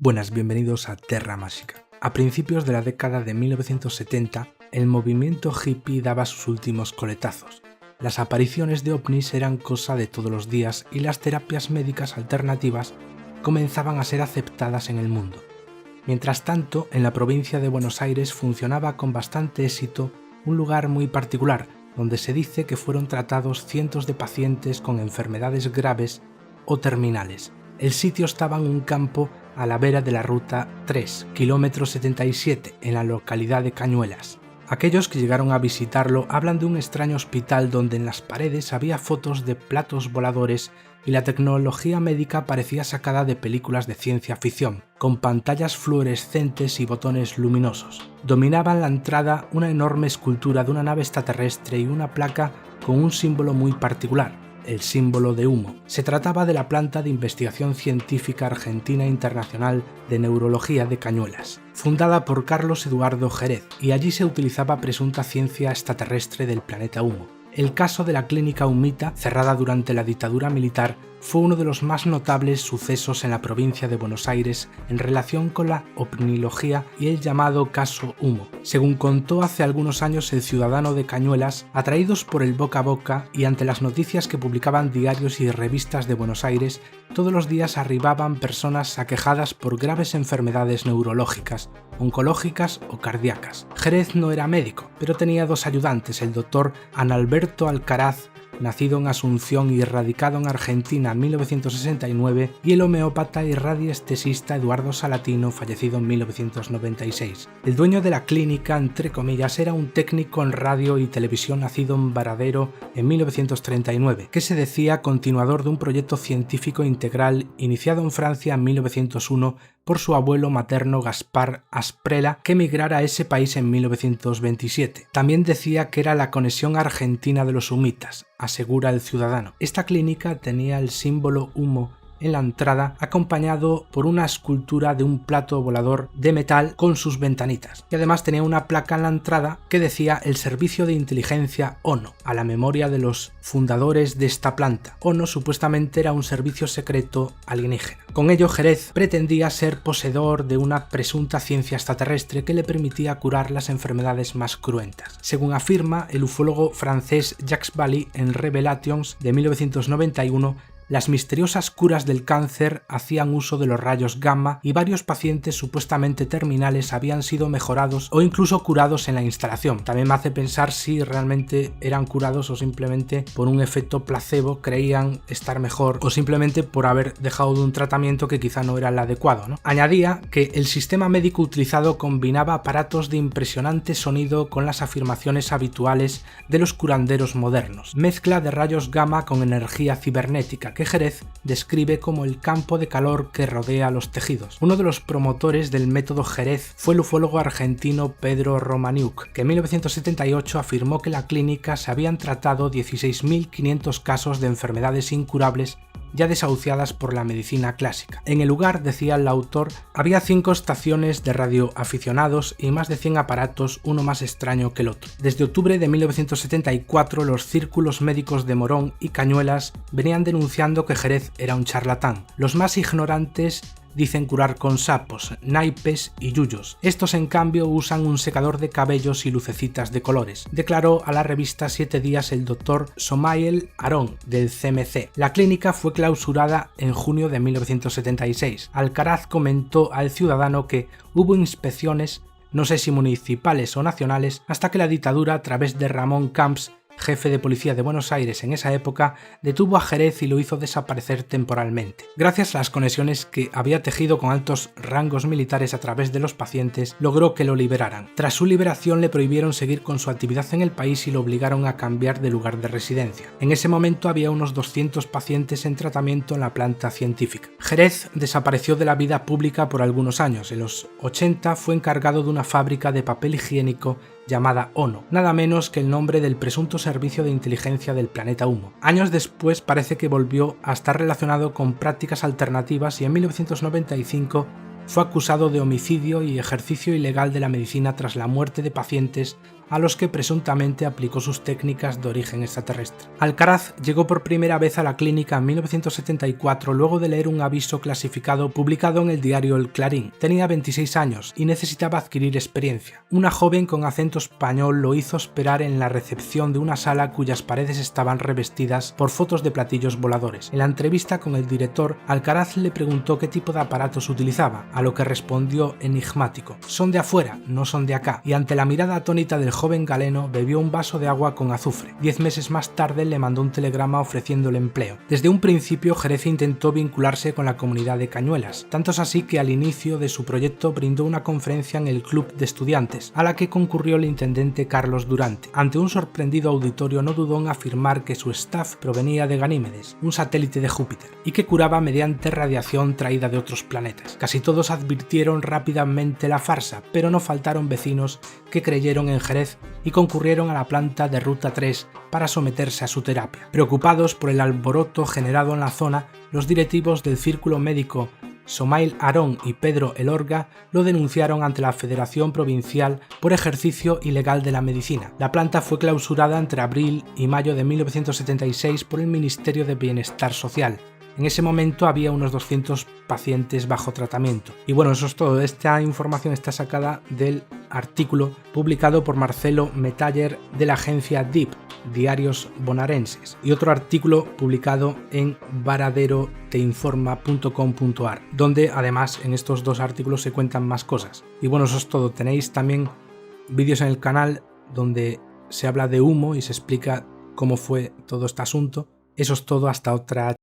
Buenas, bienvenidos a Terra Mágica. A principios de la década de 1970, el movimiento hippie daba sus últimos coletazos. Las apariciones de ovnis eran cosa de todos los días y las terapias médicas alternativas comenzaban a ser aceptadas en el mundo. Mientras tanto, en la provincia de Buenos Aires funcionaba con bastante éxito un lugar muy particular, donde se dice que fueron tratados cientos de pacientes con enfermedades graves o terminales. El sitio estaba en un campo a la vera de la ruta 3, kilómetro 77, en la localidad de Cañuelas. Aquellos que llegaron a visitarlo hablan de un extraño hospital donde en las paredes había fotos de platos voladores y la tecnología médica parecía sacada de películas de ciencia ficción, con pantallas fluorescentes y botones luminosos. Dominaban la entrada una enorme escultura de una nave extraterrestre y una placa con un símbolo muy particular, el símbolo de humo. Se trataba de la planta de investigación científica argentina internacional de neurología de Cañuelas, fundada por Carlos Eduardo Jerez, y allí se utilizaba presunta ciencia extraterrestre del planeta humo. El caso de la clínica Humita, cerrada durante la dictadura militar, fue uno de los más notables sucesos en la provincia de Buenos Aires en relación con la ovnilogía y el llamado caso Humo. Según contó hace algunos años el ciudadano de Cañuelas, atraídos por el boca a boca y ante las noticias que publicaban diarios y revistas de Buenos Aires, todos los días arribaban personas aquejadas por graves enfermedades neurológicas, oncológicas o cardíacas. Jerez no era médico, pero tenía dos ayudantes, el doctor Analberto Alcaraz, nacido en Asunción y radicado en Argentina en 1969, y el homeópata y radiestesista Eduardo Salatino, fallecido en 1996. El dueño de la clínica, entre comillas, era un técnico en radio y televisión nacido en Varadero en 1939, que se decía continuador de un proyecto científico integral iniciado en Francia en 1901 por su abuelo materno Gaspar Asprela, que emigrara a ese país en 1927. También decía que era la conexión argentina de los humitas, asegura el ciudadano. Esta clínica tenía el símbolo humo en la entrada, acompañado por una escultura de un plato volador de metal con sus ventanitas, y además tenía una placa en la entrada que decía el Servicio de Inteligencia ONO, a la memoria de los fundadores de esta planta. ONO supuestamente era un servicio secreto alienígena. Con ello, Jerez pretendía ser poseedor de una presunta ciencia extraterrestre que le permitía curar las enfermedades más cruentas. Según afirma el ufólogo francés Jacques Vallée en Revelations de 1991, las misteriosas curas del cáncer hacían uso de los rayos gamma y varios pacientes supuestamente terminales habían sido mejorados o incluso curados en la instalación. También me hace pensar si realmente eran curados o simplemente por un efecto placebo creían estar mejor o simplemente por haber dejado de un tratamiento que quizá no era el adecuado, ¿no? Añadía que el sistema médico utilizado combinaba aparatos de impresionante sonido con las afirmaciones habituales de los curanderos modernos, mezcla de rayos gamma con energía cibernética, que Jerez describe como el campo de calor que rodea los tejidos. Uno de los promotores del método Jerez fue el ufólogo argentino Pedro Romaniuk, que en 1978 afirmó que en la clínica se habían tratado 16.500 casos de enfermedades incurables ya desahuciadas por la medicina clásica. En el lugar, decía el autor, había 5 estaciones de radioaficionados y más de 100 aparatos, uno más extraño que el otro. Desde octubre de 1974, los círculos médicos de Morón y Cañuelas venían denunciando que Jerez era un charlatán. Los más ignorantes dicen curar con sapos, naipes y yuyos. Estos, en cambio, usan un secador de cabellos y lucecitas de colores, declaró a la revista 7 Días el doctor Somael Arón, del CMC. La clínica fue clausurada en junio de 1976. Alcaraz comentó al ciudadano que hubo inspecciones, no sé si municipales o nacionales, hasta que la dictadura, a través de Ramón Camps, jefe de policía de Buenos Aires en esa época, detuvo a Jerez y lo hizo desaparecer temporalmente. Gracias a las conexiones que había tejido con altos rangos militares a través de los pacientes, logró que lo liberaran. Tras su liberación le prohibieron seguir con su actividad en el país y lo obligaron a cambiar de lugar de residencia. En ese momento había unos 200 pacientes en tratamiento en la planta científica. Jerez desapareció de la vida pública por algunos años. En los 80 fue encargado de una fábrica de papel higiénico llamada ONO, nada menos que el nombre del presunto servicio de inteligencia del planeta humo. Años después parece que volvió a estar relacionado con prácticas alternativas y en 1995 Fue acusado de homicidio y ejercicio ilegal de la medicina tras la muerte de pacientes a los que presuntamente aplicó sus técnicas de origen extraterrestre. Alcaraz llegó por primera vez a la clínica en 1974 luego de leer un aviso clasificado publicado en el diario El Clarín. Tenía 26 años y necesitaba adquirir experiencia. Una joven con acento español lo hizo esperar en la recepción de una sala cuyas paredes estaban revestidas por fotos de platillos voladores. En la entrevista con el director, Alcaraz le preguntó qué tipo de aparatos utilizaba, a lo que respondió enigmático: "Son de afuera, no son de acá", y ante la mirada atónita del joven galeno bebió un vaso de agua con azufre. 10 meses más tarde le mandó un telegrama ofreciéndole empleo. Desde un principio Jerez intentó vincularse con la comunidad de Cañuelas, tanto es así que al inicio de su proyecto brindó una conferencia en el Club de Estudiantes, a la que concurrió el intendente Carlos Durante. Ante un sorprendido auditorio no dudó en afirmar que su staff provenía de Ganímedes, un satélite de Júpiter, y que curaba mediante radiación traída de otros planetas. Casi todos advirtieron rápidamente la farsa, pero no faltaron vecinos que creyeron en Jerez y concurrieron a la planta de Ruta 3 para someterse a su terapia. Preocupados por el alboroto generado en la zona, los directivos del Círculo Médico Somail Arón y Pedro Elorga lo denunciaron ante la Federación Provincial por ejercicio ilegal de la medicina. La planta fue clausurada entre abril y mayo de 1976 por el Ministerio de Bienestar Social. En ese momento había unos 200 pacientes bajo tratamiento. Y bueno, eso es todo. Esta información está sacada del artículo publicado por Marcelo Metaller de la agencia DIP, Diarios Bonaerenses, y otro artículo publicado en varaderoteinforma.com.ar, donde además en estos dos artículos se cuentan más cosas. Y bueno, eso es todo. Tenéis también vídeos en el canal donde se habla de humo y se explica cómo fue todo este asunto. Eso es todo, hasta otra.